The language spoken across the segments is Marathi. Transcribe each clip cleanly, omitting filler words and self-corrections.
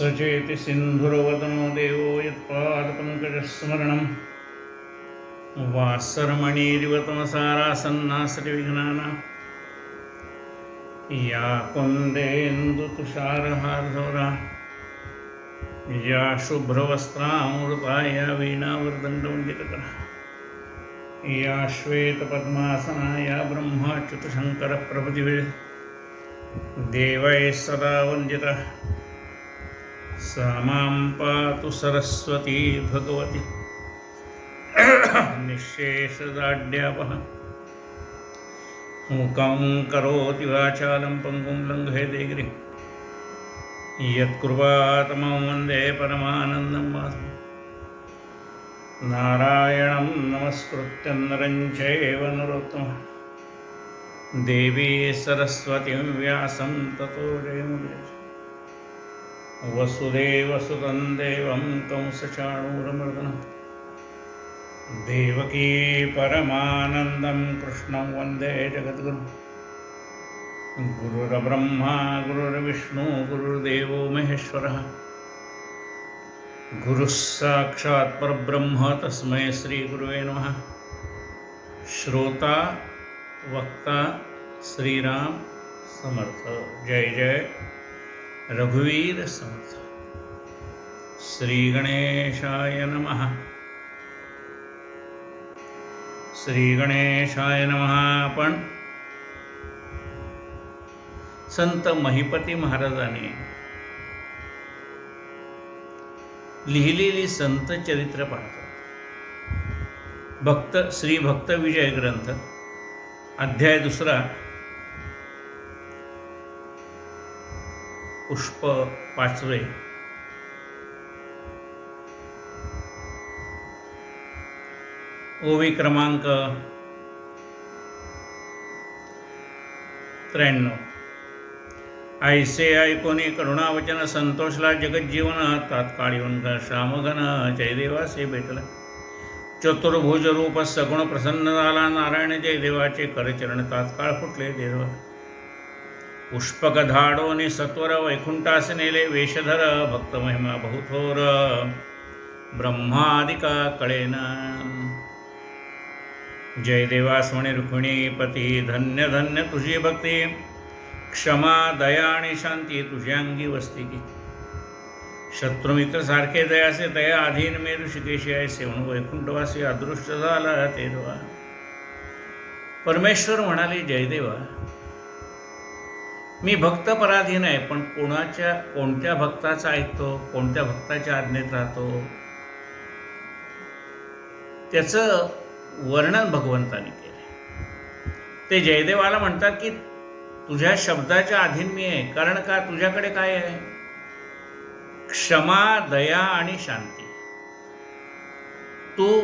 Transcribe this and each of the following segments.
सचेति सिन्धुर्वदनो देवो यत्पादपङ्कजस्मरणं वासरमणिरिव तमसारासन्नासति विघ्नानां या कुन्देन्दुतुषारहारधौरा या शुभ्रवस्त्रामृता या वीणावरदण्डमण्डितकरा या श्वेतपद्मासना या ब्रह्माच्युतशङ्करप्रभृतिभिः देवैः सदा वन्दिता सा मां पातु सरस्वती भगवती निःशेषदाढ्यापः मूकं करोति वाचालं पङ्गुं लङ्घयते गिरिं यत्कृपातमं वन्दे परमानन्दं माधवं नारायणं नमस्कृत्य नरं चैव नरोत्तमं देवी सरस्वतीं व्यासं ततो जयमुदीरये वसुदेवसुतं देवं कंसचाणूरमर्दनं देवकी परमानन्दं कृष्णं वन्दे जगद्गुरुं गुरुर्ब्रह्मा गुरुर्विष्णु गुरुर्देवो महेश्वरः गुरुः साक्षात् परब्रह्म तस्मै श्रीगुरुवे नमः। श्रोता वक्ता श्रीराम समर्थ। जय जय रघुवीर समर्थ। श्री गणेशाय नमः। श्री गणेशाय नमः। आपण संत महिपती महाराजांनी लिहिलेली संत चरित्र पाहतो। भक्त श्री भक्त विजय ग्रंथ अध्याय 2 पुष्प 5 ओवी क्रमांक 93। ऐसे ऐकोनी करुणावचन संतोषला जगज्जीवन तात्काळ येऊन श्यामघन जयदेवासे भेटला। चतुर्भुज रूप सगुण प्रसन्न झाला। नारायण जयदेवाचे करचरण तात्काळ फुटले देवा। पुष्पक धाडोनी सत्वर वैकुंठास नेले। वेशधर भक्त महिमा बहुथोर ब्रह्मादिका कळेना। जयदेवास म्हणे रुक्मिणीपती धन्य धन्य तुझी भक्ती। क्षमा दया आणि शांती तुझ्या अंगी वसती की। शत्रुमित्र सारखे दयासे दया अधीन मे ऋषिकेशी आहे सेवण वैकुंठवासी अदृश्य झाला ते देवा। परमेश्वर म्हणाले जयदेवा मी भक्त पराधीन आहे, पण कोणत्या भक्ताचा ऐकतो, कोणत्या भक्ताच्या आज्ञेत राहतो त्याचं वर्णन भगवंताने केले। ते जयदेवाला म्हणतात की तुझ्या शब्दाच्या अधीन मी आहे। कारण का? तुझ्याकडे काय आहे? क्षमा दया आणि शांती। तू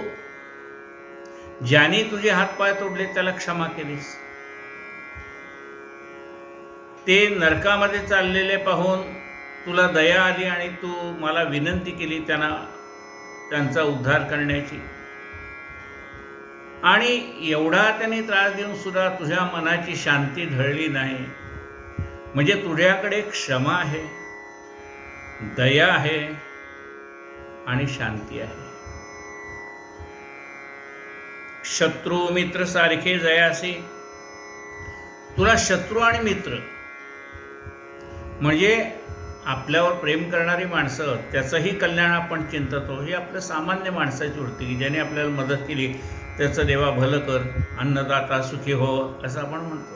ज्याने तुझे हातपाय तोडले त्याला क्षमा केलीस। ते नरकामध्ये चाललेले पाहून तुला दया आली आणि तू मला विनंती केली त्यांचा उद्धार करण्याची। आणि एवढा त्यांनी त्रास देऊन सुद्धा तुझ्या मनाची शांती ढळली नाही। म्हणजे तुझ्याकडे क्षमा आहे, दया आहे आणि शांती आहे। शत्रू मित्र सारखे जयासी। तुला शत्रू आणि मित्र म्हणजे आपल्यावर प्रेम करणारी माणसं, त्याचंही कल्याण आपण चिंततो। ही आपल्या सामान्य माणसाची वृत्ती की ज्याने आपल्याला मदत केली त्याचं देवा भलं कर, अन्नदाता सुखी हो असं आपण म्हणतो।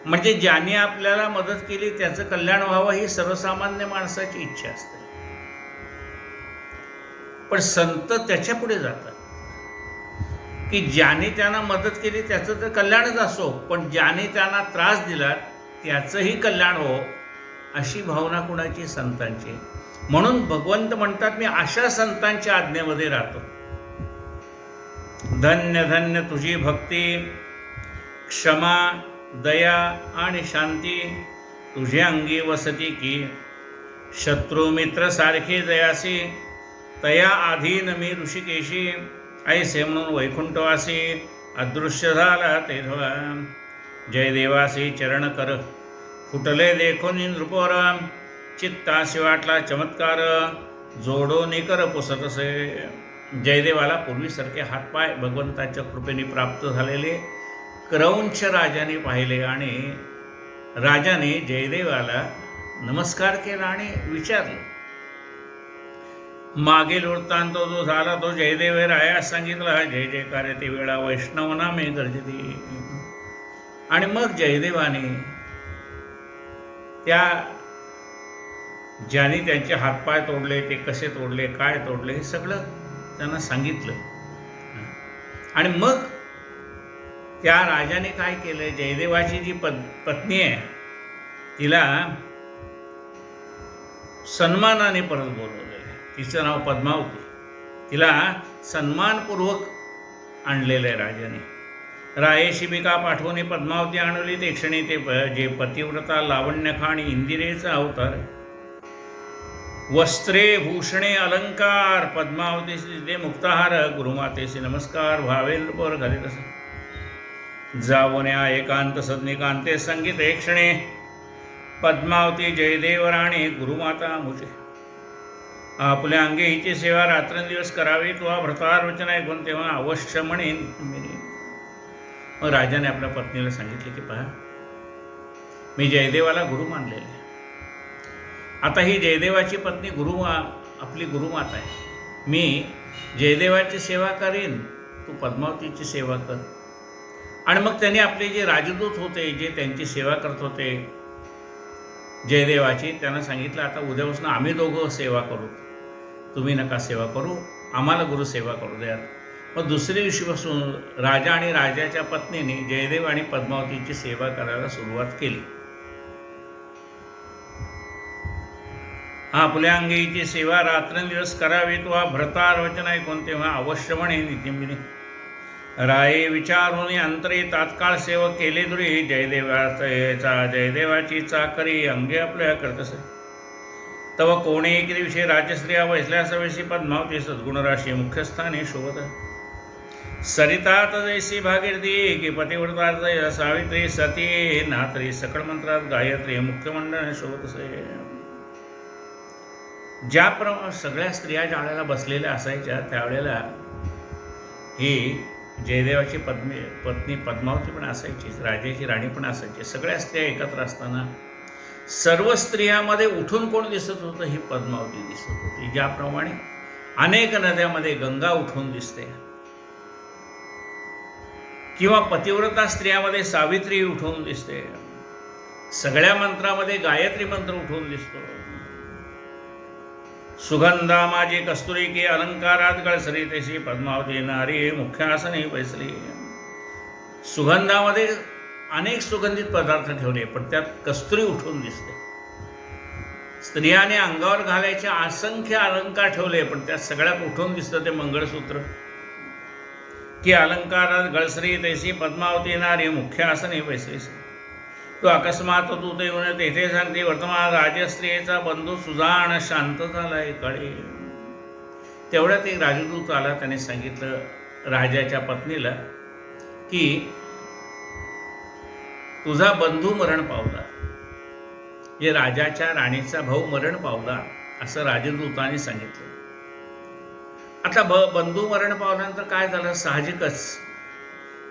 म्हणजे ज्याने आपल्याला मदत केली त्याचं कल्याण व्हावं ही सर्वसामान्य माणसाची इच्छा असते। पण संत त्याच्या पुढे जातात की ज्याने त्यांना मदत केली त्याचं तर कल्याणच असो, पण ज्याने त्यांना त्रास दिला त्याचंही कल्याण हो अशी भावना कुणाची? संतांची। म्हणून भगवंत म्हणतात मी अशा संतांच्या आज्ञेमध्ये राहतो। धन्य धन्य तुझी भक्ती। क्षमा दया आणि शांती तुझ्या अंगी वसती की। शत्रू मित्र सारखे दयासी तया अधीन मी ऋषिकेशी। ऐसे म्हणून वैकुंठवासी अदृश्य झाला तेव्हा। जयदेवासी चरण कर फुटले देखून नृपोर चित्तासी वाटला चमत्कार, जोडो निकर पुसतसे. जयदेवाला पूर्वीसारखे हातपाय भगवंताच्या कृपेने प्राप्त झालेले क्रौंच राजाने पाहिले आणि राजाने जयदेवाला नमस्कार केला आणि विचारलं. मागील वृत्तांत जो झाला तो जयदेव रायास सांगितला. जय जयकार ते वेळा वैष्णव नामे गर्जती. आणि मग जयदेवाने त्या ज्यांनी त्यांचे हातपाय तोडले, ते कसे तोडले, काय तोडले, हे सगळं त्यांना सांगितलं. आणि मग त्या राजाने काय केलं, जयदेवाची जी पत्नी आहे तिला सन्मानाने परत बोलवलेलं आहे. तिचं नाव पद्मावती. तिला सन्मानपूर्वक आणलेलं आहे राजाने. राये शिबिका पाठवून पद्मावती आणवली. ते क्षणी ते जे पतिव्रता लावण्यखा आणि इंदिरेचा अवतार, वस्त्रे भूषणे अलंकार, पद्मावतीशी दे मुक्ताहार, गुरुमातेशी नमस्कार, भावेल पर घाले तसे. जावण्या एकांत सदनिकांते संगीत एक क्षणे, पद्मावती जयदेव राणी गुरुमाता मुझे. आपल्या अंगे हिची सेवा रात्रंदिवस करावी, तो भ्रतार वचन ऐकून तेव्हा अवश्य म्हणेन. मग राजाने आपल्या पत्नीला सांगितले की पहा, मी जयदेवाला गुरु मानलेले आहे. आता ही जयदेवाची पत्नी आपली गुरुमाता आहे. मी जयदेवाची सेवा करीन, तू पद्मावतीची सेवा कर. आणि मग त्यांनी आपले जे राजदूत होते, जे त्यांची सेवा करत होते जयदेवाची, त्यांना सांगितलं आता उद्यापासून आम्ही दोघं सेवा करू, तुम्ही नका सेवा करू, आम्हाला गुरुसेवा करू द्या. मग दुसऱ्या दिवशीपासून राजा आणि राजाच्या पत्नीने जयदेव आणि पद्मावतीची सेवा करायला सुरुवात केली. आपल्या अंगीची सेवा रात्रंदिवस करावी, तो भ्रतार वचन ऐकून तेव्हा अवश्य म्हणे नितिंबिनी. राये विचारून अंतरे तात्काळ सेवक केले दुरी, जयदेवाची चाकरी अंगे आपल्या करतसे. तव कोणी एक दिवशी राजस्त्रिया वैसल्या सवेशी, पद्मावती सद्गुणराशी मुख्यस्थानी शोभत. सरितात जैसी भागीरथी, की पतिव्रता सावित्री, सती नात्री, सकळ मंत्रात गायत्री, मुख्यमंडळ शोभत असे. ज्याप्रमाणे सगळ्या स्त्रिया ज्या वेळेला बसलेल्या असायच्या त्यावेळेला ही जयदेवाची पत्नी पद्मावती पण असायची, राजाची राणी पण असायची. सगळ्या स्त्रिया एकत्र असताना सर्व स्त्रियामध्ये उठून कोण दिसत होतं, ही पद्मावती दिसत होती. ज्याप्रमाणे अनेक नद्यामध्ये गंगा उठून दिसते, किंवा पतिव्रता स्त्रियामध्ये सावित्री उठून दिसते, सगळ्या मंत्रामध्ये गायत्री मंत्र उठून दिसतो. सुगंधा माझी कस्तुरी की अलंकारात गळसरी, तशी पद्मावती नारी मुख्यासनी बैसली. सुगंधामध्ये अनेक सुगंधित पदार्थ ठेवले, पण त्यात कस्तुरी उठून दिसते. स्त्रियाने अंगावर घालायचे असंख्य अलंकार ठेवले, पण त्यात सगळ्यात उठून दिसतं ते मंगळसूत्र. की अलंकारात गळसरी, तैसी पद्मावती नारी मुख्यासनी बैसली. तो अकस्मात तू ते येऊन तेथे सांगते, वर्तमान राजस्त्रियेचा बंधू सुजाण शांत झाला एकाळी. तेवढ्यात एक राजदूत आला. त्याने सांगितलं राजाच्या पत्नीला की तुझा बंधू मरण पावला, जे राजाच्या राणीचा भाऊ मरण पावला, असं राजदूताने सांगितलं. आता बंधू मरण पावल्यानंतर काय झालं, साहजिकच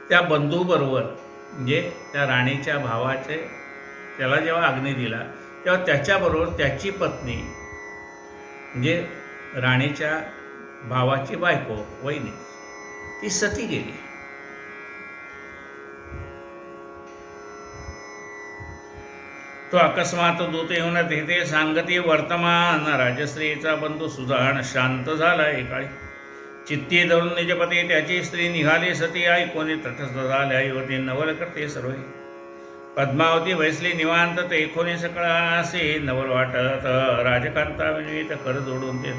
त्या बंधूबरोबर म्हणजे त्या राणीच्या भावाचे त्याला जेव्हा अग्नी दिला तेव्हा त्याच्याबरोबर त्याची पत्नी म्हणजे राणीच्या भावाची बायको वहिनी ती सती गेली. तो अकस्मात दूत येऊन तेथे सांगते, वर्तमान राजस्त्रीचा बंधू सुजाण शांत झाला एकाळी. चित्ती धरून निजपती त्याची स्त्री निघाली सती, ऐकोनी तटस्थ झाल्या युवती नवल करते सर्व. पद्मावती बैसली निवांत ते एकोणी सकळासे, नवल वाटत राजकांता विनवित कर जोडून ते.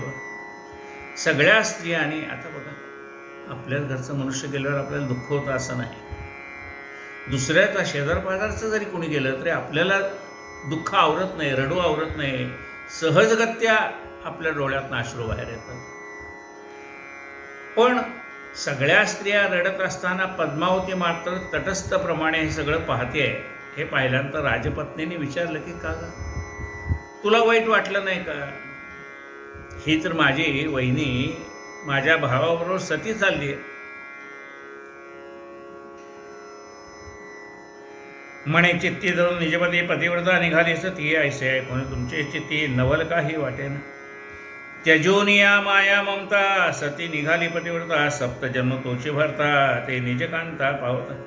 सगळ्या स्त्रियांनी, आता बघा आपल्या घरचं मनुष्य गेल्यावर आपल्याला दुःख होतं असं नाही, दुसऱ्याचा शेजारपाजारचं जरी कोणी गेलं तरी आपल्याला दुःख आवरत नाही, रडू आवरत नाही, सहजगत्या आपल्या डोळ्यातून अश्रू बाहेर येतात. पण सगळ्या स्त्रिया रडत असताना पद्मावती मात्र तटस्थप्रमाणे हे सगळं पाहते आहे. हे पाहिल्यानंतर राजपत्नीने विचारलं की का तुला वाईट वाटलं नाही का? ही तर माझी वहिनी माझ्या भावाबरोबर सती चालली आहे. म्हणे चित्ती धरून निजपती पतिव्रता निघाली सती, ऐसे ऐकून तुमचे चित्ती नवल काही वाटेना. त्यजोनिया माया ममता सती निघाली पतिव्रता, सप्तजन्म तोची भरता ते निजकांता पावता.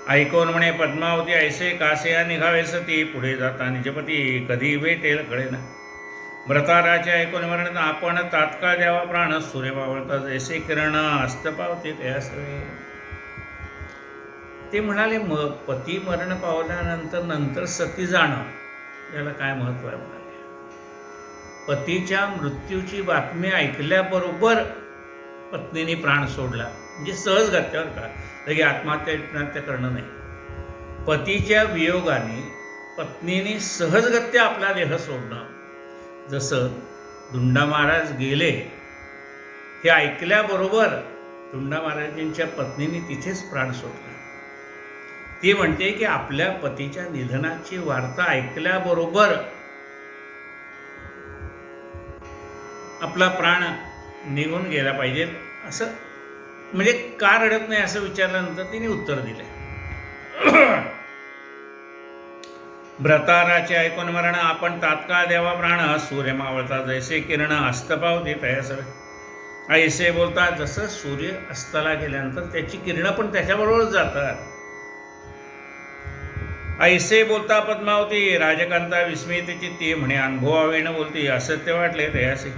ऐकून म्हणे पद्मावती ऐसे कासे निघावे सती, पुढे जाता निजपती कधी भेटेल कळेना. व्रताराचे ऐकून मरण आपण तात्काळ द्यावा प्राण, सूर्य मावळता जैसे किरण अस्त पावते ते असवे. ते म्हणाले मग पती मरण पावल्यानंतर सती जाणं याला काय महत्व आहे म्हणाले. पतीच्या मृत्यूची बातमी ऐकल्याबरोबर पत्नीने प्राण सोडला, म्हणजे सहज गत्यावर का लगे आत्महत्या करणं नाही. पतीच्या वियोगाने पत्नीने सहजगत्या आपला देह सोडणं. जसं धुंडा महाराज गेले हे ऐकल्याबरोबर धुंडा महाराजांच्या पत्नीने तिथेच प्राण सोडला. ती म्हणते की आपल्या पतीच्या निधनाची वार्ता ऐकल्याबरोबर आपला प्राण निघून गेला पाहिजे असं, म्हणजे का रडत नाही असं विचारल्यानंतर तिने उत्तर दिलं. व्रताराचे ऐकून मरण आपण तात्काळ द्यावा प्राण, सूर्य मावळता जैसे किरण अस्त पावते तयासवे. ऐसे बोलता जसं सूर्य अस्ताला गेल्यानंतर त्याची किरणं पण त्याच्याबरोबरच जातात. ऐसे बोलता पद्मावती राजकांता विस्मित चित्ती, म्हणे अनुभवावीण बोलती असत्य वाटले तयासे.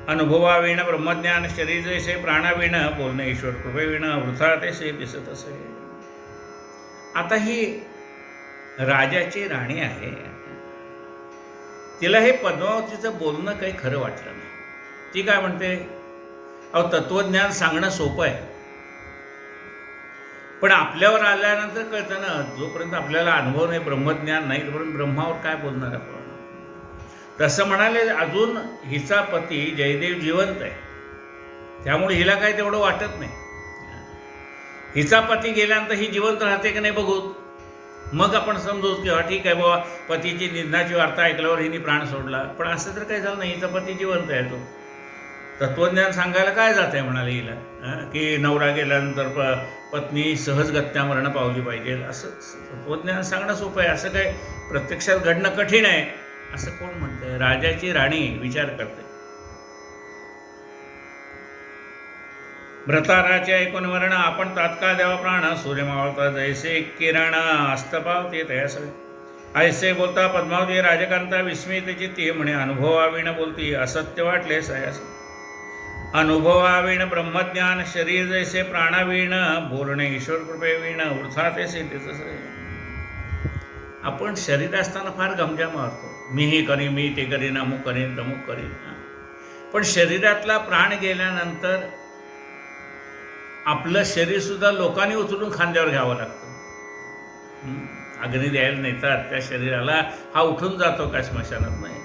अनुभवावीण ब्रह्मज्ञान शरीर जैसे प्राणावीण, बोलणे ईश्वर कृपेवीण वृथा तैसे दिसत असे. आता ही राजाची राणी आहे, तिला हे पद्मावतीचं बोलणं काही खरं वाटलं नाही. ती काय म्हणते, अहो तत्वज्ञान सांगणं सोपं आहे, पण आपल्यावर आल्यानंतर कळतं ना, जोपर्यंत आपल्याला अनुभव नाही ब्रह्मज्ञान नाही तोपर्यंत ब्रह्मावर काय बोलणार आपण. तसं म्हणाले अजून हिचा पती जयदेव जिवंत आहे, त्यामुळे हिला काय तेवढं वाटत नाही. हिचा पती गेल्यानंतर ही जिवंत राहते की नाही बघू, मग आपण समजू की हा ठीक आहे बाबा पतीची निधनाची वार्ता ऐकल्यावर हिने प्राण सोडला. पण असं तर काही झालं नाही, हिचा पती जिवंत आहे. तो तत्वज्ञान सांगायला काय जात आहे म्हणाले हिला, की नवरा गेल्यानंतर पत्नी सहजगत्या मरण पावली पाहिजे. असं तत्वज्ञान सांगणं सोपं आहे, असं काय प्रत्यक्षात घडणं कठीण आहे असं कोण म्हणतंय. राजाची राणी विचार करते. व्रताराचे ऐकून मरण आपण तात्काळ द्यावा प्राण, सूर्य मावळता जैसे किरण अस्त पावते तयासवे. ऐसे बोलता पद्मावती राजकांता विस्मित चित्ती, म्हणे अनुभवावीण बोलती असत्य वाटले सयास. अनुभवावीण ब्रह्मज्ञान शरीर जैसे प्राणावीण, बोलणे ईश्वर कृपेवीण वृथा तैसे दिसते. आपण शरीर असताना फार गमजा मारतो, मी हे करीन मी ते करीन अमुक करीन तमुक करीन. पण शरीरातला प्राण गेल्यानंतर आपलं शरीर सुद्धा लोकांनी उचलून खांद्यावर घ्यावं लागतं. अग्नी द्यायला नेतात त्या शरीराला, हा उठून जातो का स्मशानात नाही,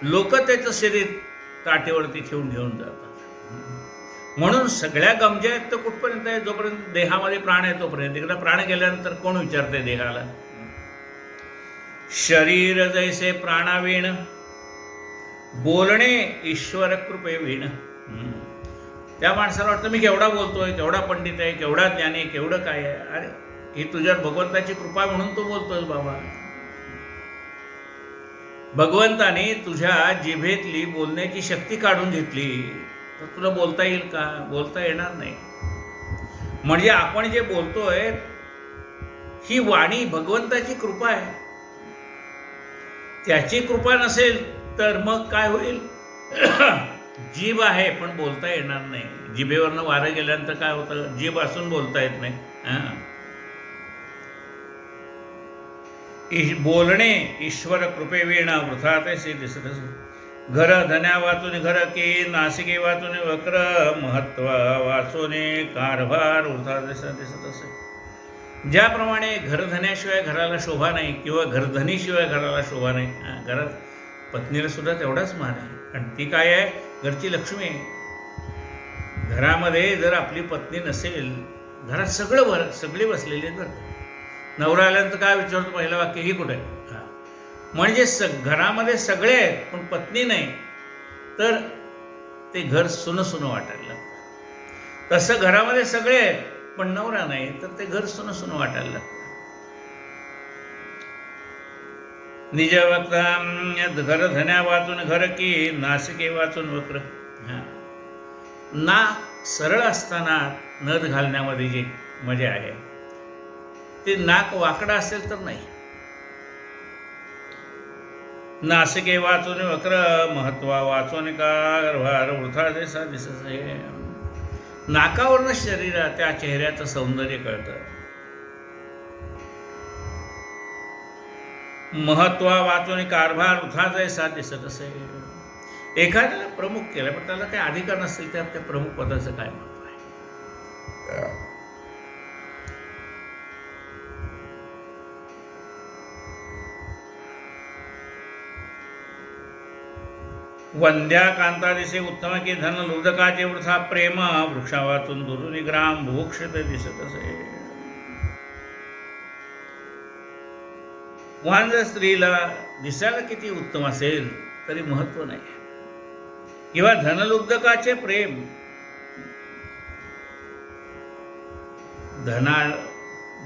लोक त्याचं शरीर ताटेवरती ठेवून घेऊन जातात. म्हणून सगळ्या गमजा आहेत तर कुठपर्यंत आहे, जोपर्यंत देहामध्ये प्राण आहे तोपर्यंत. एकदा प्राण गेल्यानंतर कोण विचारते देहाला. शरीर जैसे प्राणावीण, बोलणे ईश्वर कृपेवीण. त्या माणसाला वाटतं मी केवढा बोलतोय, केवढा पंडित आहे, केवढा ज्ञानी आहे, केवढं काय आहे. अरे ही तुझ्यावर भगवंताची कृपा म्हणून तू बोलतोय बाबा. भगवंताने तुझ्या जिभेतली बोलण्याची शक्ती काढून घेतली तर तुला बोलता येईल का? बोलता येणार नाही. म्हणजे आपण जे बोलतोय ही वाणी भगवंताची कृपा आहे. त्याची कृपा नसेल तर मग काय होईल. जीभ आहे पण बोलता येणार नाही. जिभेवरनं वारं गेल्यानंतर काय होतं, जीभ असून बोलता येत नाही. बोलणे ईश्वर कृपेवीण वृथा तैसे दिसत असे. घर धन्या वाचून घर की नासिके वाचून वक्र, महत्व वाचूने कारभार वृथा दिसत असे. ज्याप्रमाणे घरधन्याशिवाय घराला शोभा नाही किंवा घरधनीशिवाय घराला शोभा नाही, घरात पत्नीला सुद्धा तेवढाच मान आहे. आणि ती काय आहे, घरची लक्ष्मी आहे. घरामध्ये जर आपली पत्नी नसेल, घरात सगळे बसलेले आहेत बरं. नवरा आल्यानंतर काय विचारतो पहिलं वाक्य, ही कुठे आहे. म्हणजे घरामध्ये सगळे आहेत पण पत्नी नाही, तर ते घर सुनं वाटायला लागतं. तसं घरामध्ये सगळे आहेत पण नवरा नाही, तर ते घर सुनं वाटायला लागतं. निज वक्ता घर धन्या वाचून घर की नासिके वाचून वक्र. नाक सरळ असताना नथ घालण्यामध्ये जी मजा आहे, ते नाक वाकडं असेल तर नाही. नासिके वाचून वक्र महत्वा वाचून का गर्भार वृथा जैसा दिसत आहे. नाकावरनं त्या चेहऱ्याचं सौंदर्य कळतं. महत्वा वाचून कारभार वृथा जैसा दिसत असे. एखाद्याला प्रमुख केलं पण त्याला काही अधिकार नसतील, त्या प्रमुख पदाचं काय महत्व आहे. वंद्या कांता दिसे उत्तम की धन लुदकाचे वृथा प्रेम वृक्षा वाचून दुरुनी ग्राम भूक्षित दिसत असे. वाहन जर स्त्रीला दिसायला किती उत्तम असेल तरी महत्व नाही, किंवा धनलुब्धकाचे प्रेम,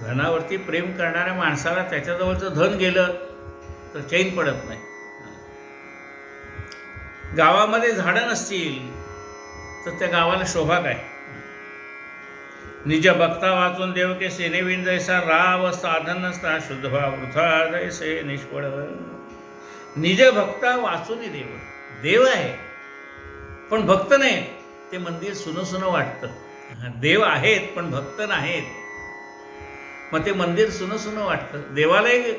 धनावरती प्रेम करणाऱ्या माणसाला त्याच्याजवळचं धन गेलं तर चैन पडत नाही. गावामध्ये झाडं नसतील तर त्या गावाला शोभा काय. निज भक्ता वाचून देव के सेनेविण जैसा राव साधन नसता शुद्ध भाव वृथा जैसे निष्फळ. निज भक्ता वाचून देव आहे पण भक्त नाही, ते मंदिर सुनं वाटतं. देव आहेत पण भक्त नाहीत, मग ते मंदिर सुनं वाटतं. देवालाही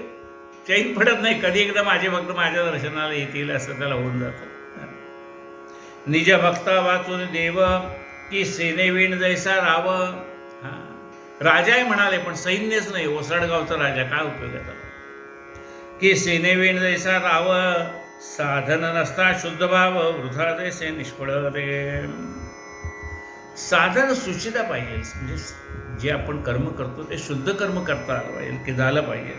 चैन पडत नाही, कधी एकदा माझे भक्त माझ्या दर्शनाला येतील असं त्याला होऊन जातं. निज भक्ता वाचून देव की सेनेविण जैसा राव. राजाही म्हणाले पण सैन्यच नाही, ओसाडगावचा राजा, काय उपयोगाचा. की सेनेविण जैसा राव साधन नसता शुद्ध भाव वृथा जैसे निष्फळ रे. साधन सुचिता पाहिजे, म्हणजे जे आपण कर्म करतो ते शुद्ध कर्म करता आलं पाहिजे, की झालं पाहिजे.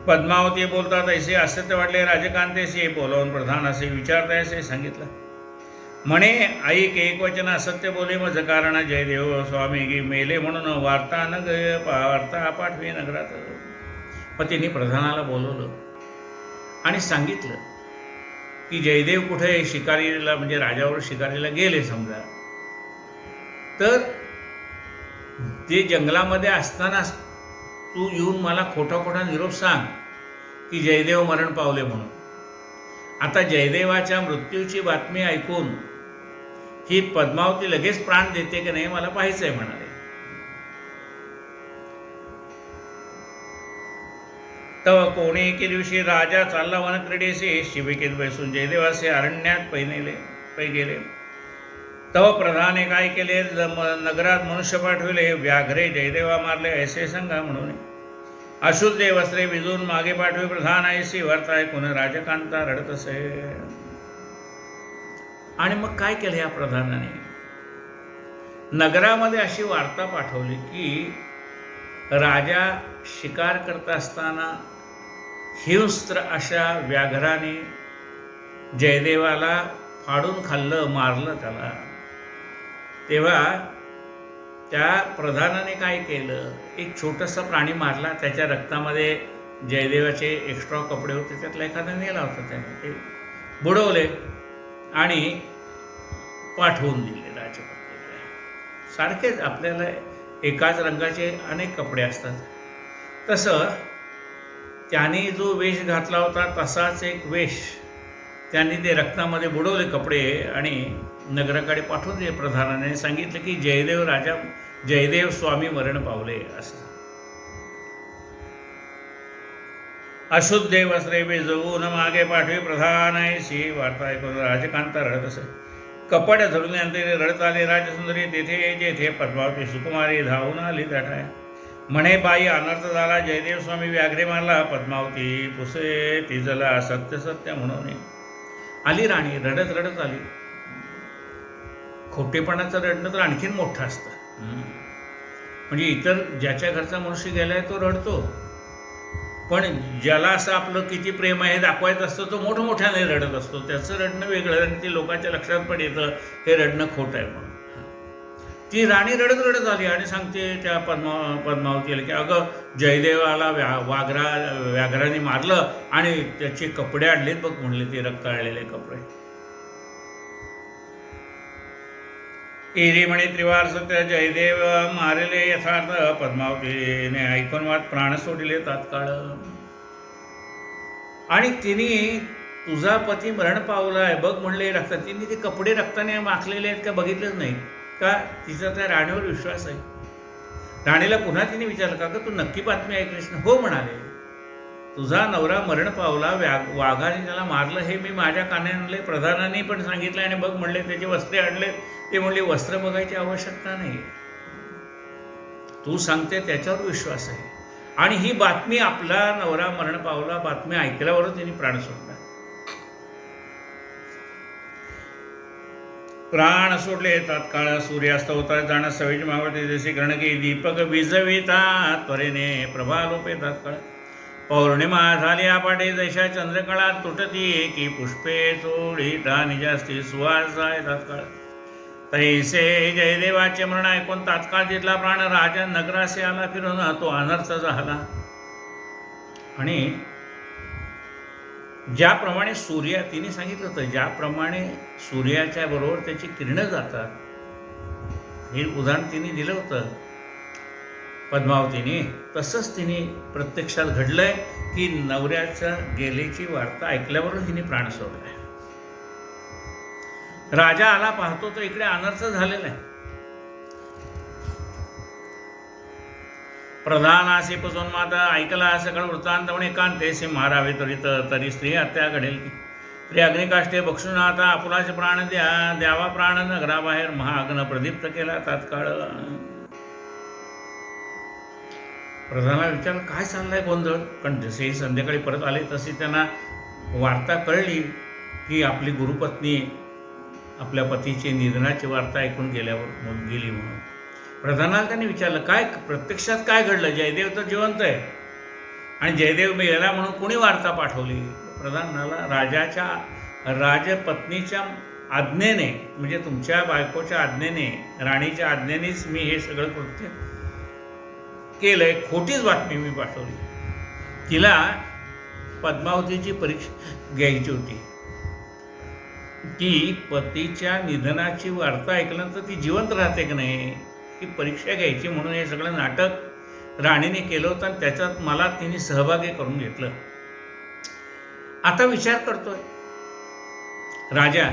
पद्मावती बोलतात ऐसे असत्य वाटले राजकांतेशी, बोलावून प्रधान असे विचारता असे सांगितलं. म्हणे ऐक एक वचन असत्य बोले मज कारण जयदेव स्वामी गी मेले म्हणून वार्ता पाठवी नगरात. मग त्यांनी प्रधानाला बोलवलं आणि सांगितलं की जयदेव कुठे शिकारीला, म्हणजे राजावर शिकारीला गेले समजा, तर ते जंगलामध्ये असताना तू येऊन मला खोटा निरोप सांग की जयदेव मरण पावले म्हणून. आता जयदेवाच्या मृत्यूची बातमी ऐकून ही पद्मावती लगेच प्राण देते की नाही मला पाहायचंय म्हणाले. तव कोणी एके दिवशी राजा चालला वनक्रीडेसे, शिबिकेत बैसून जयदेवासे अरण्यात पै गेले. तव प्रधाने काय केले, नगरात मनुष्य पाठविले, व्याघ्रे जयदेवा मारले ऐसे सांगा म्हणून. अशुद्धे वस्त्रे भिजून मागे पाठवी प्रधान ऐसी वार्ता ऐकून राजकांता रडत असे. आणि मग काय केलं या प्रधानाने, नगरामध्ये अशी वार्ता पाठवली की राजा शिकार करत असताना हिंस्त्र अशा व्याघ्राने जयदेवाला फाडून खाल्लं, मारलं त्याला. तेव्हा त्या प्रधानाने काय केलं, एक छोटासा प्राणी मारला, त्याच्या रक्तामध्ये जयदेवाचे एक्स्ट्रा कपडे होते त्यातला एखादा नेला होता, त्याने ते बुडवले आणि पाठवून दिले राजपत्नीकडे. सारखेच आपल्याला एकाच रंगाचे अनेक कपडे असतात, तसं त्याने जो वेश घातला होता तसाच एक वेश त्यांनी ते रक्तामध्ये बुडवले कपडे आणि नगराकडे पाठवून दिले. प्रधानाने सांगितलं की जयदेव स्वामी मरण पावले असं. अशुद्धे वस्त्रे भिजवून मागे पाठवी प्रधान ऐशी वार्ता ऐकून राजकांता रडत असे. कपड धरून अंतरी रडत आले राजसुंदरी तेथे जेथे पद्मावती सुकुमारी धावून आली गाठाय. म्हणे बाई अनर्थ झाला, जयदेव स्वामी व्याघ्रे मारला, पद्मावती पुसे तिजला सत्य म्हणून. आली राणी रडत आली. खोटेपणाचं रडणं तर आणखीन मोठं असतं, म्हणजे इतर ज्याच्या घरचा मनुष्य गेलाय तो रडतो, पण ज्याला असं आपलं किती प्रेम आहे हे दाखवायचं असतं तो मोठमोठ्याने रडत असतो. त्याचं रडणं वेगळं आणि ते लोकांच्या लक्षात पण येतं हे रडणं खोटं आहे म्हणून. ती राणी रडत रडत आली आणि सांगते त्या पद्मावतीला की अगं जयदेवाला व्याघ्राने मारलं आणि त्याचे कपडे आणलेत बघ म्हणले, ते रक्ताळलेले कपडे. एरी म्हणे त्रिवार सत्य जयदेव मारले यथार्थ, पद्मावतीने ऐकून वाद प्राण सोडले तात्काळ. आणि तिने तुझा पती मरण पावलाय बघ म्हणले रक्तात, तिने ते कपडे रक्ताने माखलेले आहेत का बघितलंच नाही का? तिचा त्या राणीवर विश्वास आहे. राणीला पुन्हा तिने विचारलं का तू नक्की बातमी ऐकलीस ना? हो म्हणाले. तुझा नवरा मरण पावला, वाघाने त्याला मारलं हे मी माझ्या कानाने आणले, प्रधानाने पण सांगितलं आणि बघ म्हणले त्याचे वस्त्रे आणले. ते म्हणले वस्त्र बघायची आवश्यकता नाही, तू सांगते त्याच्यावर विश्वास आहे. आणि ही बातमी आपला नवरा मरण पावला बातमी ऐकल्यावरच तिने प्राण सोडला. प्राण सोडले तात्काळ. सूर्यास्त होता जाणं सवेची मावळते जशी कर्ण की दीपक विजविता त्वरेने प्रभालोपे तात्काळ. पौर्णिमा झाली आपाटे जैशा चंद्रकळा तुटती की पुष्पे चोळीता निजास्ती सुवास आहे तात्काळ. तैसे जयदेवाचे मरण ऐकून तात्काळ तिथला प्राण राजा नगरासे आला फिरून तो अनर्थ झाला. आणि ज्याप्रमाणे तिने सांगितलं होतं ज्याप्रमाणे सूर्याच्या बरोबर त्याची किरणं जातात, हे उदाहरण तिने दिलं होतं पद्मावतीने, तसंच तिने प्रत्यक्षात घडलंय की नवऱ्याच्या गेलेची वार्ता ऐकल्यावरून तिने प्राण सोडलाय. राजा आला पाहतो तर इकडे अनर्थ झालेला आहे. प्रधानासी पासून माता ऐकला सगळं वृत्तांत म्हणे कांतेसी मारावे त्वरित, तरी स्त्री हत्या घडेल की. स्त्री अग्निकाष्ठे बक्षून आता आपुलाचे प्राण द्यावा प्राण नगराबाहेर महाअग्न प्रदीप्त केला तात्काळ. प्रधानाला विचारलं काय चाललंय गोंधळ, कारण जसे संध्याकाळी परत आले तशी त्यांना वार्ता कळली की आपली गुरुपत्नी आपल्या पतीची निधनाची वार्ता ऐकून गेल्यावर गेली म्हणून. प्रधानाला त्यांनी विचारलं काय प्रत्यक्षात काय घडलं, जयदेव तर जिवंत आहे आणि जयदेव मेला म्हणून कोणी वार्ता पाठवली. प्रधान म्हणाला राजपत्नीच्या आज्ञेने, म्हणजे तुमच्या बायकोच्या आज्ञेने, राणीच्या आज्ञेनेच मी हे सगळं कृत्य केलंय, खोटीच बातमी मी पाठवली. तिला पद्मावतीची परीक्षा घ्यायची होती की पतीच्या निधनाची वार्ता ऐकल्यानंतर ती जिवंत राहते की नाही, ही परीक्षा घ्यायची म्हणून हे सगळं नाटक राणीने केलं होतं आणि त्याच्यात मला तिने सहभागी करून घेतलं. आता विचार करतोय राजा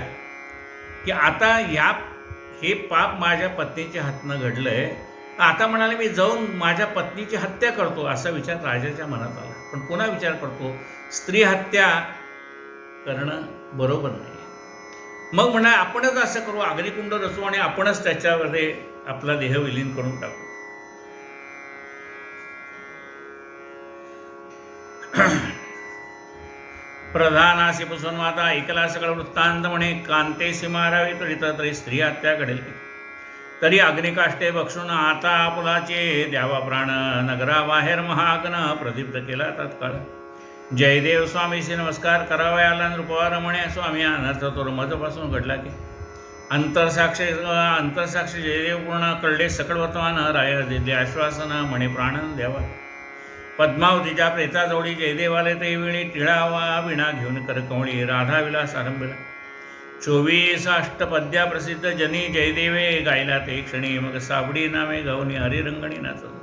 की आता हे पाप माझ्या पत्नीच्या हातनं घडलंय, आता म्हणाले मी जाऊन माझ्या पत्नीची हत्या करतो, असा विचार राजाच्या मनात आला. पण पुन्हा विचार करतो स्त्री हत्या करणं बरोबर नाही. मग म्हणा आपणच असं करू, अग्निकुंड रचू आणि आपणच त्याच्यामध्ये आपला देह विलीन करून टाकू. प्रधानासी पासून माता ऐकला सगळं वृत्तांत म्हणे कांतेसी मारावी त्वरित, तरी स्त्री हत्या घडेल की. तरी अग्निकाष्ठे बक्षून आता आपुलाचे द्यावा प्राण नगराबाहेर महाअग्न प्रदीप्त केला तात्काळ. जयदेव स्वामीशी नमस्कार करावयाला नृपवार म्हणे स्वामी अनर्थ तो मजपासून घडला की. अंतरसाक्षी जयदेव पूर्ण कळले सकळ वर्तमान राया दिले आश्वासन म्हणे प्राण द्यावा. पद्मावतीच्या प्रेताजवळी जयदेवाले ते वेळी टिळावा विणा घेऊन करकवळी राधा विलास आरंभला. 24 अष्टपद्या प्रसिद्ध जनी जयदेवे गायला ते क्षणी मग साबडी नामे गाऊनी हरिरंगणी नाचत.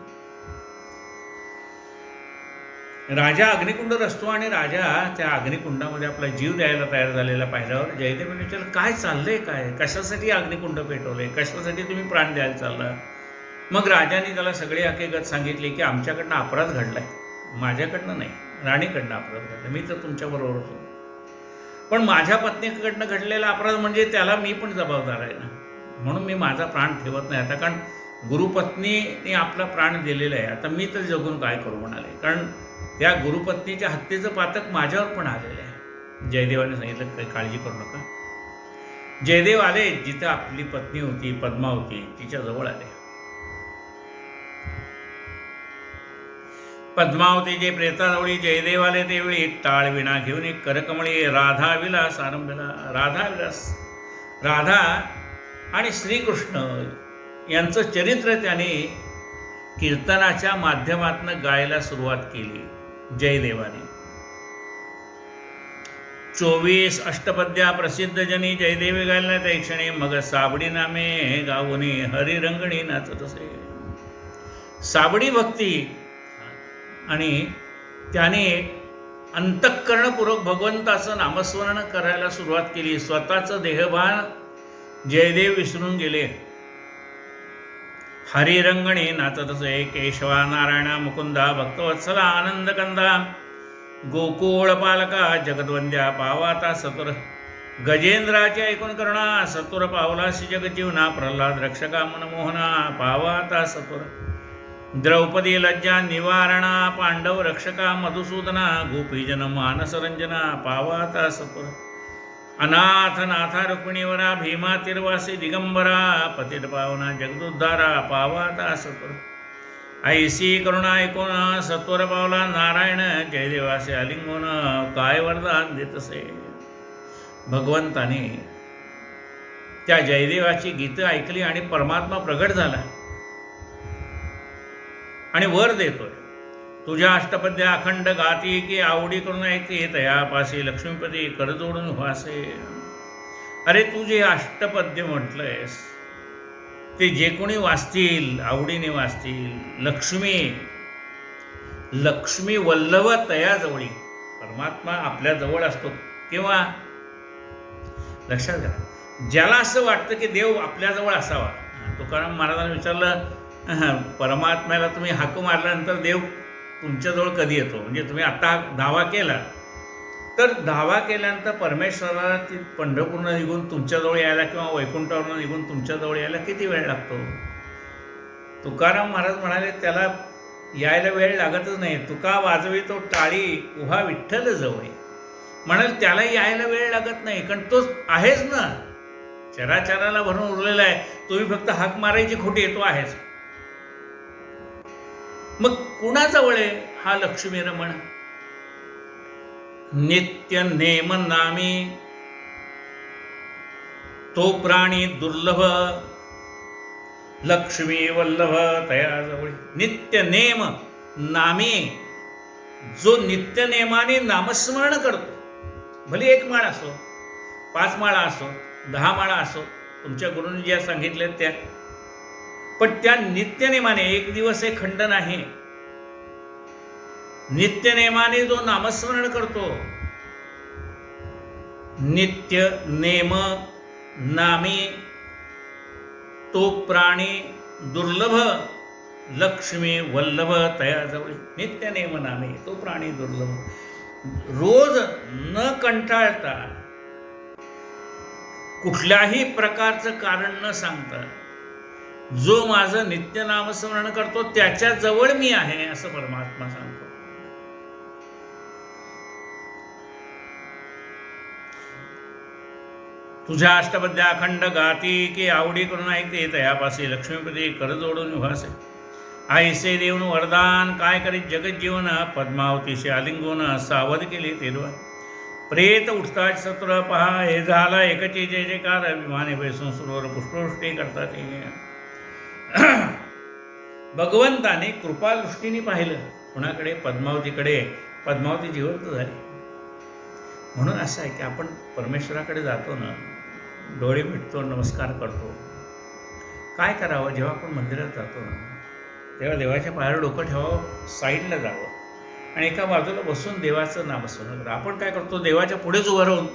राजा अग्निकुंड रचतो आणि राजा त्या अग्निकुंडामध्ये आपला जीव द्यायला तयार झालेला पाहिल्यावर जयदेवाने विचारलं काय चाललंय, काय कशासाठी अग्निकुंड पेटवले, कशासाठी तुम्ही प्राण द्यायला चालला. मग राजाने त्याला सगळी हकीकत सांगितली की आमच्याकडनं अपराध घडलाय, माझ्याकडनं नाही, राणीकडनं अपराध घडला, मी तर तुमच्याबरोबर होतो, पण माझ्या पत्नीकडनं घडलेला अपराध म्हणजे त्याला मी पण जबाबदार आहे ना, म्हणून मी माझा प्राण ठेवत नाही आता, कारण गुरुपत्नीने आपला प्राण दिलेला आहे, आता मी तर जगून काय करू म्हणाले, कारण त्या गुरुपत्नीच्या हत्येचं पातक माझ्यावर पण आलेलं आहे. जयदेवाने सांगितलं काही काळजी करू नका. जयदेव आले जिथं आपली पत्नी होती पद्मावती, तिच्या जवळ आले. पद्मावतीचे प्रेताजवळी जयदेवाले तेवेळी टाळ विणा घेऊन करकमळी राधा विलास आरंभला. राधा आणि श्रीकृष्ण यांचं चरित्र त्याने कीर्तनाच्या माध्यमातून गायला सुरुवात केली जयदेवाने. 24 अष्टपद्या प्रसिद्ध जनी जयदेवी गायला त्या क्षणी मग साबडी नामे गावनी हरिरंगणी नाचत असे. साबडी भक्ती आणि त्याने अंतःकरणपूर्वक भगवंताचं नामस्मरण करायला सुरुवात केली. स्वतःचं देहभान जयदेव विसरून गेले. हरिरंगणी नाचत असे. केशवा नारायणा मुकुंदा भक्तवत्सला आनंदकंदा गोकुळ पालका जगद्वंद्या पावाता सतुर. गजेंद्राचे ऐकून करुणा सतुर पावलासी जगजीवना. प्रल्हाद रक्षका मनमोहना पावाता सतुर. द्रौपदी लज्जा निवारणा पांडव रक्षका मधुसूदना. गोपीजन मानसरंजना पावाता सतुर. अनाथ नाथा रुक्मिणीवरा भीमा तिर्वासी दिगंबरा. पतित पावना जगदुद्धारा पावाता सतुर. ऐसी करुणा ऐकून सत्वर पावला नारायण जयदेवासे आलिंगन. काय वरदान देतसे. भगवंताने त्या जयदेवाची गीतं ऐकली आणि परमात्मा प्रगट झाला आणि वर देतोय. तुझ्या अष्टपद्या अखंड गाती की आवडी करून ऐकते तयापाशी लक्ष्मीपती कर जोडून व्हासे. अरे तू जे अष्टपद्य म्हटलंयस ते जे कोणी वाचतील आवडीने वाचतील. लक्ष्मी वल्लभ तयाजवळी. परमात्मा आपल्या जवळ असतो किंवा लक्षात घ्या, ज्याला असं वाटतं की देव आपल्याजवळ असावा. तुकाराम महाराजांनी विचारलं, परमात्म्याला तुम्ही हाक मारल्यानंतर देव तुमच्याजवळ कधी येतो? म्हणजे तुम्ही आता दावा केला तर दावा केल्यानंतर परमेश्वराला ती पंढरपूरनं निघून तुमच्याजवळ यायला किंवा वैकुंठावरून निघून तुमच्याजवळ यायला किती वेळ लागतो? तुकाराम महाराज म्हणाले त्याला यायला वेळ लागतच नाही. तुका वाजवी तो टाळी उभा विठ्ठल जवळ. म्हणाल त्याला यायला वेळ लागत नाही कारण तो आहेच ना, चराचराला भरून उरलेला आहे. तुम्ही फक्त हाक मारायची खोटी आहे, तो आहेच. मग कुणाजवळ आहे हा लक्ष्मी रमण? नित्य नेम नामी तो प्राणी दुर्लभ. लक्ष्मी वल्लभ तयाजवळी. नित्य नेम नामी, जो नित्य नेमाने नामस्मरण करतो, भले 1 माळ असो, 5 माळा असो, 10 माळा असो, तुमच्या गुरूंनी ज्या सांगितल्या त्या, पण त्या नित्यनेमाने, एक दिवस हे खंड नाही, नित्यनेमाने जो नामस्मरण करतो, नित्य नेम नामी तो प्राणी दुर्लभ. लक्ष्मी वल्लभ तयाजवळी. नित्य नेम नामी तो प्राणी दुर्लभ. रोज न कंटाळता, कुठल्याही प्रकारचं कारण न सांगता, जो माझं नित्य नामस्मरण करतो त्याच्या जवळ मी आहे असं परमात्मा सांगतो. तुझ्या अष्टपद्या अखंड गाती की आवडी करून ऐकते तयापासी लक्ष्मीपती कर जोडून उभासे. आईसे देऊन वरदान काय करीत जगज्जीवन. पद्मावतीशी आलिंगून सावध केली तेरवा. प्रेत उठतात सत्र पहा हे झाला एकची जय जयकार. विमाने बैसून सुरोवर पुष्पवृष्टी करतात. भगवंताने कृपादृष्टीने पाहिलं कुणाकडे? पद्मावतीकडे. पद्मावती जिवंत झाली. म्हणून असं आहे की आपण परमेश्वराकडे जातो ना, डोळे मिटतो, नमस्कार करतो. काय करावं? जेव्हा आपण मंदिरात जातो ना, तेव्हा देवाच्या पायावर डोकं ठेवावं, साईडला जावं आणि एका बाजूला बसून देवाचं नामस्मरण करा. आपण काय करतो? देवाच्या पुढेच उभं राहून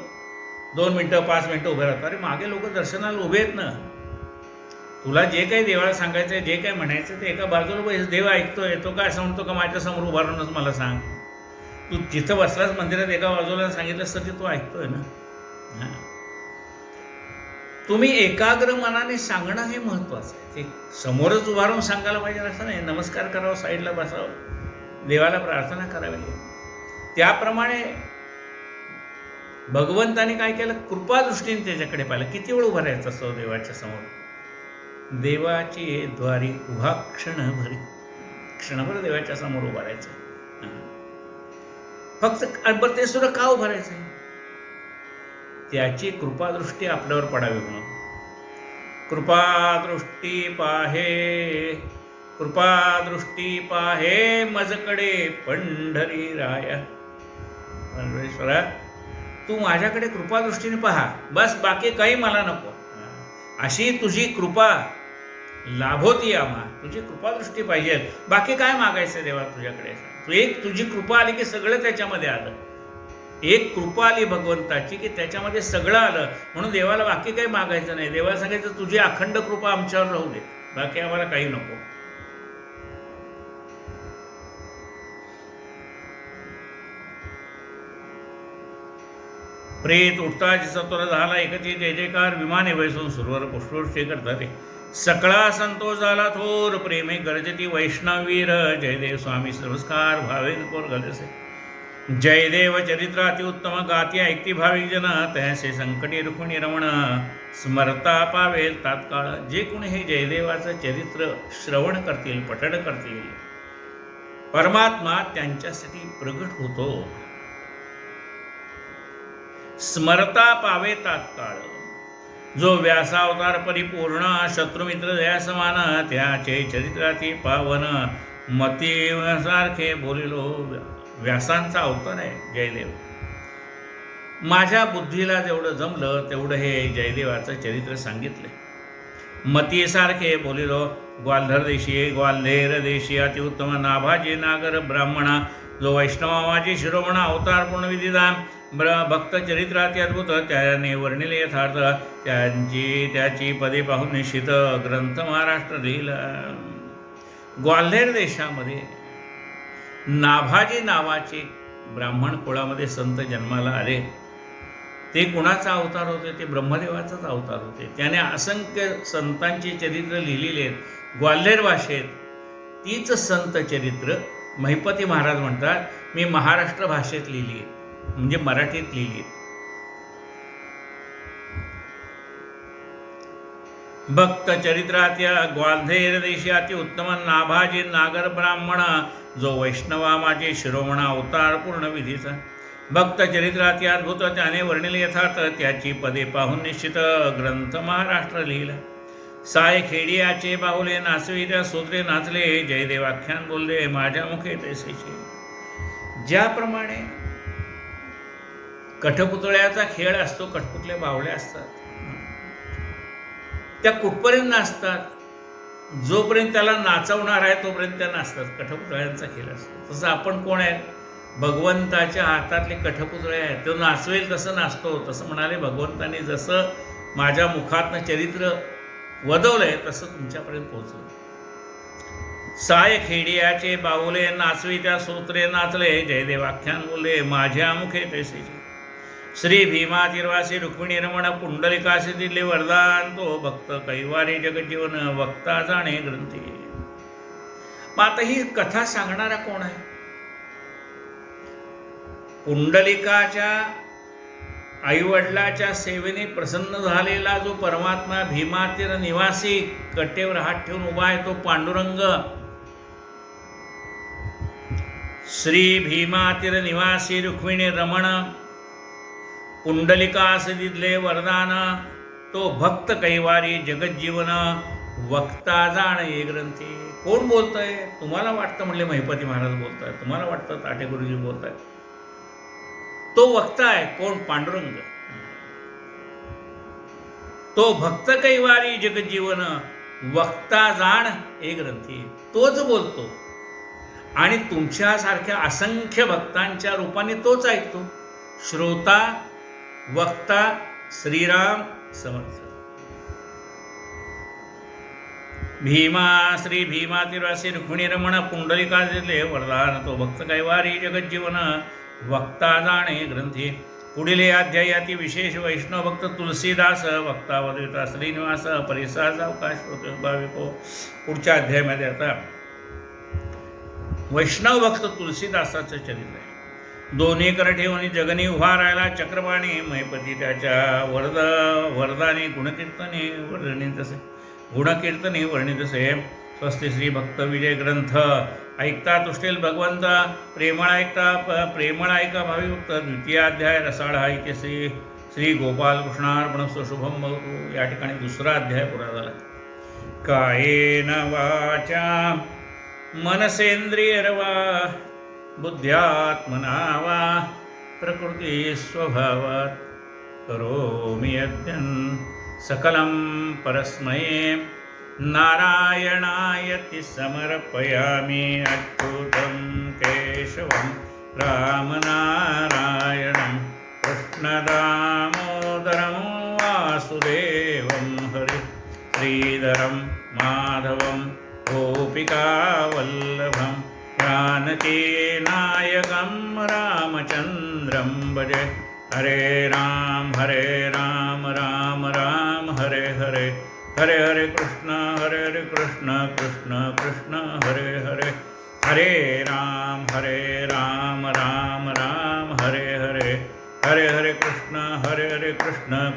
2 मिनटं 5 मिनटं उभे राहतो. अरे मागे लोक दर्शनाला उभे आहेत ना. तुला जे काही देवाला सांगायचं आहे, जे काही म्हणायचं ते एका बाजूला बस. देव ऐकतोय. तो काय असं म्हणतो का माझ्यासमोर उभा राहूनच मला सांग? तू जिथं बसलास मंदिरात एका बाजूला सांगितलंस तर ते तो ऐकतोय ना. तुम्ही एकाग्र मनाने सांगणं हे महत्त्वाचं आहे. ते समोरच उभा राहून सांगायला पाहिजे असं नाही. नमस्कार करावं, साईडला बसावं, देवाला प्रार्थना करावी. त्याप्रमाणे भगवंताने काय केलं? कृपादृष्टीने त्याच्याकडे पाहिलं. किती वेळ उभं राहायचं असं देवाच्या समोर? देवाची द्वारी उभा क्षणभर देवाच्या समोर उभा राहायचं. फक्त बरं ते सुद्धा का उभारायचं आहे? त्याची कृपादृष्टी आपल्यावर पडावी म्हणून. कृपादृष्टी पाहे, कृपादृष्टी पाहे मजकडे पंढरी राया. परमेश्वरा, तू माझ्याकडे कृपादृष्टीने पहा, बस, बाकी काही मला नको. अशी तुझी कृपा लाभोती आम्हा, तुझी कृपादृष्टी पाहिजे, बाकी काय मागायचं देवा तुझ्याकडे. तू एक तुझी कृपा आली की सगळं त्याच्यामध्ये आलं. एक कृपा आली भगवंताची की त्याच्यामध्ये सगळं आलं. म्हणून देवाला बाकी काही मागायचं नाही. देवाला सांगायचं तुझी अखंड कृपा आमच्यावर राहू दे, बाकी आम्हाला काही नको. प्रेत उठता सत्वर झाला एकची जय जयकार, विमाने वैसून सुरवर पुष्पवृष्टी करतात. सकळा संतोष झाला थोर, प्रेमे गर्जती वैष्णवीर. जयदेव स्वामी नमस्कार भावेन कोर गलसे. जयदेव चरित्र अतिउत्तम गाती ऐकती भाविक जन, तैसे संकटी रुक्मिणी रमण स्मरता पावेल तात्काळ. जे कोणी हे जयदेवाचं चरित्र श्रवण करतील, पठण करतील, परमात्मा त्यांच्यासाठी प्रगट होतो. स्मरता पावे तात्काळ. जो व्यासावतार परिपूर्ण, शत्रुमित्र दया समान, त्याचे चरित्राती पावन. मतीसारखे बोलिलो. व्यासांचा अवतार आहे जयदेव. माझ्या बुद्धीला जेवढं जमलं तेवढं हे जयदेवाचं चरित्र सांगितलंय. मतीसारखे बोलिलो. ग्वाल्हेर देशी, ग्वाल्हेर देशी अतिउत्तम नाभाजी नागर ब्राह्मणा. जो वैष्णवा माझी शिरोमणा अवतार पूर्ण विधिदान. भक्त चरित्राती अद्भुत, त्याने वर्णिले यथार्थ. त्याची पदे पाहून निश्चित ग्रंथ महाराष्ट्र लिहिला. ग्वाल्हेर देशामध्ये नाभाजी नावाचे ब्राह्मण कुळामध्ये संत जन्माला आले. ते कुणाचा अवतार होते? ते ब्रह्मदेवाचाच अवतार होते. त्याने असंख्य संतांची चरित्र लिहिलेली आहेत ग्वाल्हेर भाषेत. तीच संत चरित्र महिपती महाराज म्हणतात, मी महाराष्ट्र भाषेत लिहिली आहे, म्हणजे मराठीत लिहिली आहे. भक्त चरित्रात्या ग्वाल्हेर देशी अति उत्तम नाभाजी नागर ब्राह्मण. जो वैष्णवा माझे शिरोमणा अवतार पूर्ण विधीचा. भक्त चरित्राती अद्भुत, त्याने वर्णिले यथार्थ. त्याची पदे पाहून निश्चित ग्रंथ महाराष्ट्र लिहिला. साय खेडियाचे बाहुले नाचवी, त्या सोत्रे नाचले. जयदेव आख्यान बोलले माझ्या मुखे तैसेचे. ज्याप्रमाणे कठपुतळ्याचा खेळ असतो, कठपुतळे बाहुले असतात, त्या कुठपर्यंत नाचतात? जोपर्यंत त्याला नाचवणार आहे तोपर्यंत त्या नाचतात. कठपुतळ्यांचा खेळ असतो. तसं आपण कोण आहे? भगवंताच्या हातातले कठपुतळे आहेत. तो नाचवेल तसं नाचतो. तसं म्हणाले भगवंताने जसं माझ्या मुखातनं चरित्र वदवलंय तसं तुमच्यापर्यंत पोहोचलं. साय खेडियाचे बाहुले नाचवी, त्या सोत्रे नाचले. जयदेव आख्यान बोलले माझ्या मुखे तैसेचे. श्री भीमा तिरवासी रुक्मिणी रमण पुंडलिकासे दिले वरदान. तो भक्त कैवारी जगजीवन, वक्ता जाणे ग्रंथी. मग आता ही कथा सांगणारा कोण आहे? पुंडलिकाच्या आईवडिलाच्या सेवेने प्रसन्न झालेला जो परमात्मा, भीमातीर निवासी, कट्टेवर हात ठेवून उभा आहे, तो पांडुरंग. श्री भीमातीर निवासी रुक्मिणी रमण पुंडलिकास दिले वरदान. तो भक्त कैवारी जगज्जीवन, वक्ता जाण ये ग्रंथी. कोण बोलतंय? तुम्हाला वाटतं म्हणले महिपती महाराज बोलताय, तुम्हाला वाटतं ताटे गुरुजी बोलताय. तो वक्ता आहे. कोण? पांडुरंग. तो भक्त कैवारी जगजीवन, वक्ता जाण ए ग्रंथी. तोच बोलतो आणि तुमच्यासारख्या असंख्य भक्तांच्या रूपाने तोच ऐकतो. श्रोता, वक्ता, श्रीराम समर्थ. भीमा श्री भीमा तिरवासी रुक्मिणी रमण पुंडलिका दिले वरदान. तो भक्त कैवारी जगज्जीवन, वक्ता जाणे ग्रंथी. पुढील अध्यायाती विशेष वैष्णव भक्त तुलसीदास, वक्ता वदिता श्रीनिवास परिसाचा अवकाश होतो भाविको. पुढच्या अध्यायामध्ये आता वैष्णव भक्त तुलसीदासाचं चरित्र आहे. दोन्ही कर ठेवून जगनी उभा राहिला चक्रपाणी. महिपती त्याच्या वरदानी गुणकीर्तने वर्णित असे. स्वस्ति श्री भक्त विजय ग्रंथ ऐकता तुष्टेल भगवंता प्रेमळ ऐका भावी भक्त द्वितीय अध्याय रसाळ हा इथे श्री गोपालकृष्णार्पणस्तु शुभम भवतु. या ठिकाणी दुसरा अध्याय पुरा झाला. कायेन वाचा मनसेंद्रियर्वा बुद्ध्यात्मना वा प्रकृती स्वभावात् करोमि यज्ञं सकलं परस्मै नारायणायति समर्पयामि. अच्युतं केशवं रामनारायणं कृष्णदामोदरं वासुदेवं हरि श्रीधरं माधवं गोपिकावल्लभं जानकीनायकं रामचन्द्रं भजे. हरे राम राम राम हरे हरे, हरे हरे कृष्ण कृष्ण कृष्ण हरे हरे. हरे राम राम राम हरे हरे, हरे हरे कृष्ण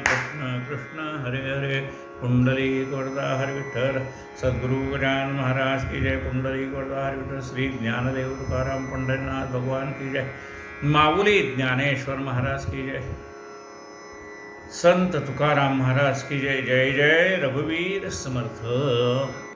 कृष्ण कृष्ण हरे हरे. पुंडलिक वरदा हरि विठ्ठल. सद्गुरु गजानन महाराज की जय. पुंडलिक वरदा हरि विठ्ठल. श्री ज्ञानदेव तुकाराम पंढरीनाथ भगवान की जय. माऊली ज्ञानेश्वर महाराज की जय. संत तुकाराम महाराज की जय. जय जय रघुवीर समर्थ.